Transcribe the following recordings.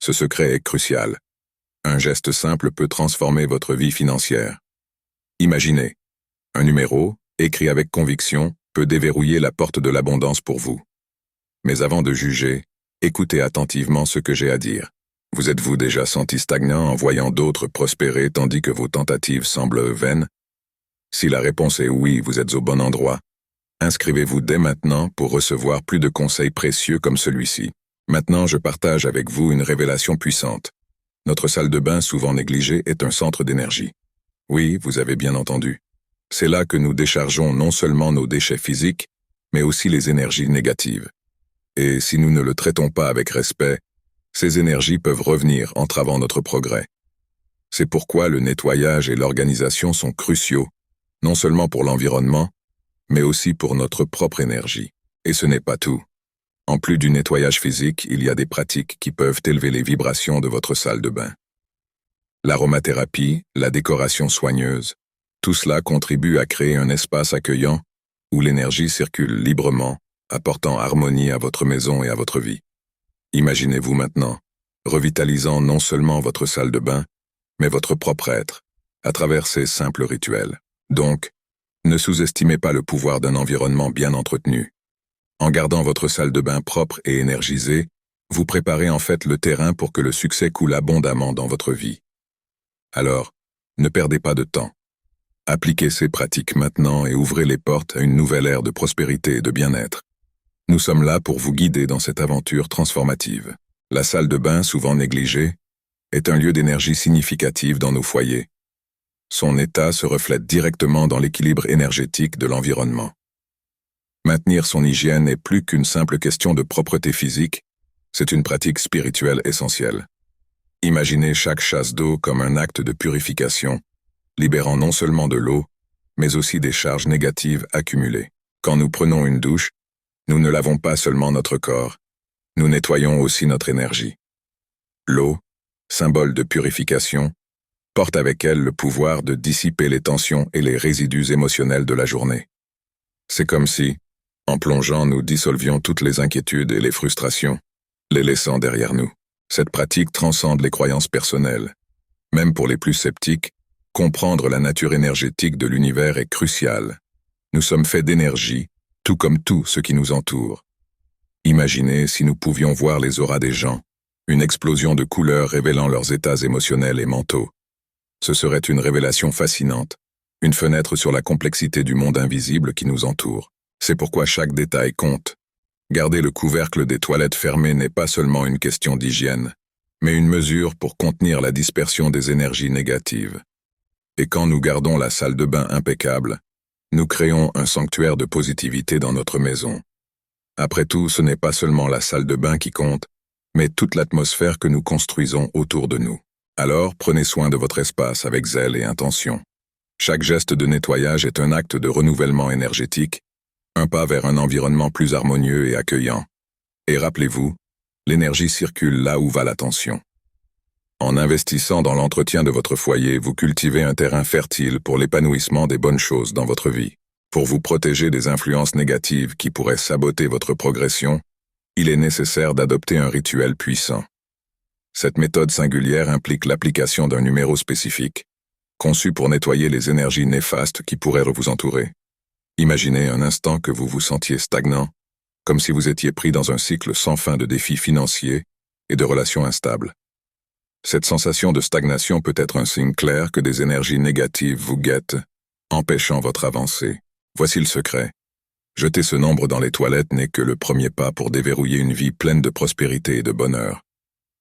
Ce secret est crucial. Un geste simple peut transformer votre vie financière. Imaginez, un numéro, écrit avec conviction, peut déverrouiller la porte de l'abondance pour vous. Mais avant de juger, écoutez attentivement ce que j'ai à dire. Vous êtes-vous déjà senti stagnant en voyant d'autres prospérer tandis que vos tentatives semblent vaines? Si la réponse est oui, vous êtes au bon endroit. Inscrivez-vous dès maintenant pour recevoir plus de conseils précieux comme celui-ci. Maintenant, je partage avec vous une révélation puissante. Notre salle de bain, souvent négligée, est un centre d'énergie. Oui, vous avez bien entendu. C'est là que nous déchargeons non seulement nos déchets physiques, mais aussi les énergies négatives. Et si nous ne le traitons pas avec respect, ces énergies peuvent revenir entravant notre progrès. C'est pourquoi le nettoyage et l'organisation sont cruciaux, non seulement pour l'environnement, mais aussi pour notre propre énergie. Et ce n'est pas tout. En plus du nettoyage physique, il y a des pratiques qui peuvent élever les vibrations de votre salle de bain. L'aromathérapie, la décoration soigneuse, tout cela contribue à créer un espace accueillant où l'énergie circule librement, apportant harmonie à votre maison et à votre vie. Imaginez-vous maintenant, revitalisant non seulement votre salle de bain, mais votre propre être, à travers ces simples rituels. Donc, ne sous-estimez pas le pouvoir d'un environnement bien entretenu. En gardant votre salle de bain propre et énergisée, vous préparez en fait le terrain pour que le succès coule abondamment dans votre vie. Alors, ne perdez pas de temps. Appliquez ces pratiques maintenant et ouvrez les portes à une nouvelle ère de prospérité et de bien-être. Nous sommes là pour vous guider dans cette aventure transformative. La salle de bain, souvent négligée, est un lieu d'énergie significative dans nos foyers. Son état se reflète directement dans l'équilibre énergétique de l'environnement. Maintenir son hygiène n'est plus qu'une simple question de propreté physique, c'est une pratique spirituelle essentielle. Imaginez chaque chasse d'eau comme un acte de purification, libérant non seulement de l'eau, mais aussi des charges négatives accumulées. Quand nous prenons une douche, nous ne lavons pas seulement notre corps, nous nettoyons aussi notre énergie. L'eau, symbole de purification, porte avec elle le pouvoir de dissiper les tensions et les résidus émotionnels de la journée. C'est comme si, en plongeant, nous dissolvions toutes les inquiétudes et les frustrations, les laissant derrière nous. Cette pratique transcende les croyances personnelles. Même pour les plus sceptiques, comprendre la nature énergétique de l'univers est crucial. Nous sommes faits d'énergie, tout comme tout ce qui nous entoure. Imaginez si nous pouvions voir les auras des gens, une explosion de couleurs révélant leurs états émotionnels et mentaux. Ce serait une révélation fascinante, une fenêtre sur la complexité du monde invisible qui nous entoure. C'est pourquoi chaque détail compte. Garder le couvercle des toilettes fermé n'est pas seulement une question d'hygiène, mais une mesure pour contenir la dispersion des énergies négatives. Et quand nous gardons la salle de bain impeccable, nous créons un sanctuaire de positivité dans notre maison. Après tout, ce n'est pas seulement la salle de bain qui compte, mais toute l'atmosphère que nous construisons autour de nous. Alors, prenez soin de votre espace avec zèle et intention. Chaque geste de nettoyage est un acte de renouvellement énergétique, un pas vers un environnement plus harmonieux et accueillant. Et rappelez-vous, l'énergie circule là où va l'attention. En investissant dans l'entretien de votre foyer, vous cultivez un terrain fertile pour l'épanouissement des bonnes choses dans votre vie. Pour vous protéger des influences négatives qui pourraient saboter votre progression, il est nécessaire d'adopter un rituel puissant. Cette méthode singulière implique l'application d'un numéro spécifique, conçu pour nettoyer les énergies néfastes qui pourraient vous entourer. Imaginez un instant que vous vous sentiez stagnant, comme si vous étiez pris dans un cycle sans fin de défis financiers et de relations instables. Cette sensation de stagnation peut être un signe clair que des énergies négatives vous guettent, empêchant votre avancée. Voici le secret. Jeter ce nombre dans les toilettes n'est que le premier pas pour déverrouiller une vie pleine de prospérité et de bonheur.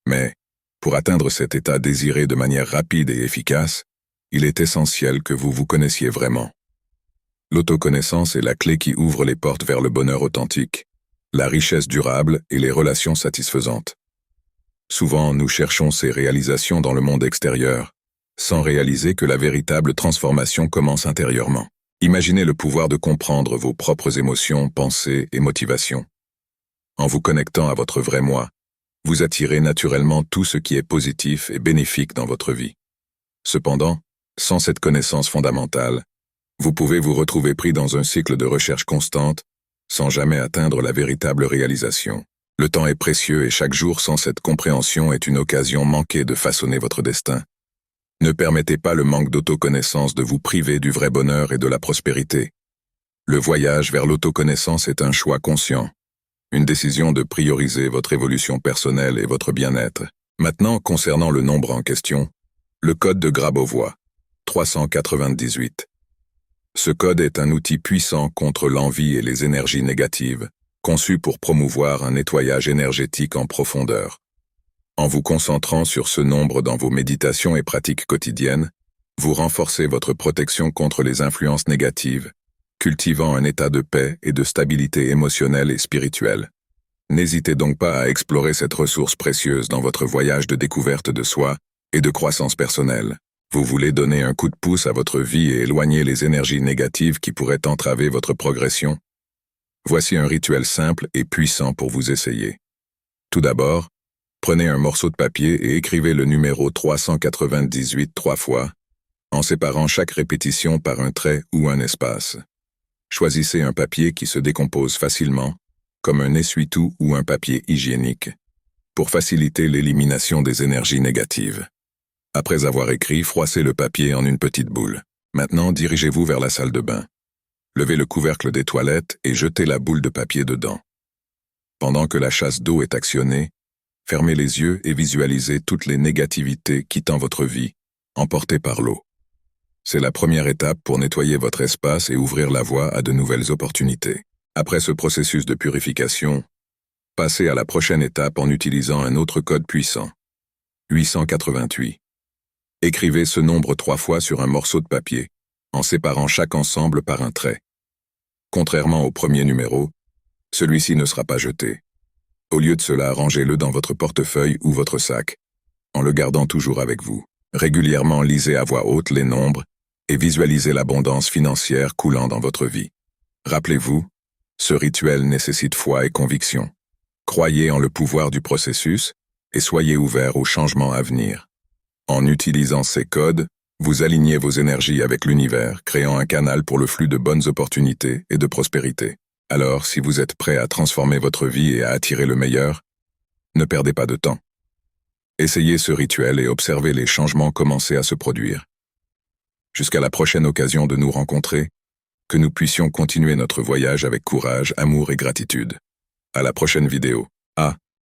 Mais, pour atteindre cet état désiré de manière rapide et efficace, il est essentiel que vous vous connaissiez vraiment. L'autoconnaissance est la clé qui ouvre les portes vers le bonheur authentique, la richesse durable et les relations satisfaisantes. Souvent, nous cherchons ces réalisations dans le monde extérieur, sans réaliser que la véritable transformation commence intérieurement. Imaginez le pouvoir de comprendre vos propres émotions, pensées et motivations. En vous connectant à votre vrai moi, vous attirez naturellement tout ce qui est positif et bénéfique dans votre vie. Cependant, sans cette connaissance fondamentale, vous pouvez vous retrouver pris dans un cycle de recherche constante, sans jamais atteindre la véritable réalisation. Le temps est précieux et chaque jour sans cette compréhension est une occasion manquée de façonner votre destin. Ne permettez pas le manque d'autoconnaissance de vous priver du vrai bonheur et de la prospérité. Le voyage vers l'autoconnaissance est un choix conscient, une décision de prioriser votre évolution personnelle et votre bien-être. Maintenant, concernant le nombre en question, le code de Grabovoi, 398. Ce code est un outil puissant contre l'envie et les énergies négatives, conçu pour promouvoir un nettoyage énergétique en profondeur. En vous concentrant sur ce nombre dans vos méditations et pratiques quotidiennes, vous renforcez votre protection contre les influences négatives, cultivant un état de paix et de stabilité émotionnelle et spirituelle. N'hésitez donc pas à explorer cette ressource précieuse dans votre voyage de découverte de soi et de croissance personnelle. Vous voulez donner un coup de pouce à votre vie et éloigner les énergies négatives qui pourraient entraver votre progression? Voici un rituel simple et puissant pour vous essayer. Tout d'abord, prenez un morceau de papier et écrivez le numéro 398 3 fois, en séparant chaque répétition par un trait ou un espace. Choisissez un papier qui se décompose facilement, comme un essuie-tout ou un papier hygiénique, pour faciliter l'élimination des énergies négatives. Après avoir écrit, froissez le papier en une petite boule. Maintenant, dirigez-vous vers la salle de bain. Levez le couvercle des toilettes et jetez la boule de papier dedans. Pendant que la chasse d'eau est actionnée, fermez les yeux et visualisez toutes les négativités quittant votre vie, emportées par l'eau. C'est la première étape pour nettoyer votre espace et ouvrir la voie à de nouvelles opportunités. Après ce processus de purification, passez à la prochaine étape en utilisant un autre code puissant. 888. Écrivez ce nombre 3 fois sur un morceau de papier, en séparant chaque ensemble par un trait. Contrairement au premier numéro, celui-ci ne sera pas jeté. Au lieu de cela, rangez-le dans votre portefeuille ou votre sac, en le gardant toujours avec vous. Régulièrement, lisez à voix haute les nombres et visualisez l'abondance financière coulant dans votre vie. Rappelez-vous, ce rituel nécessite foi et conviction. Croyez en le pouvoir du processus et soyez ouverts aux changements à venir. En utilisant ces codes, vous alignez vos énergies avec l'univers, créant un canal pour le flux de bonnes opportunités et de prospérité. Alors, si vous êtes prêt à transformer votre vie et à attirer le meilleur, ne perdez pas de temps. Essayez ce rituel et observez les changements commencer à se produire. Jusqu'à la prochaine occasion de nous rencontrer, que nous puissions continuer notre voyage avec courage, amour et gratitude. À la prochaine vidéo.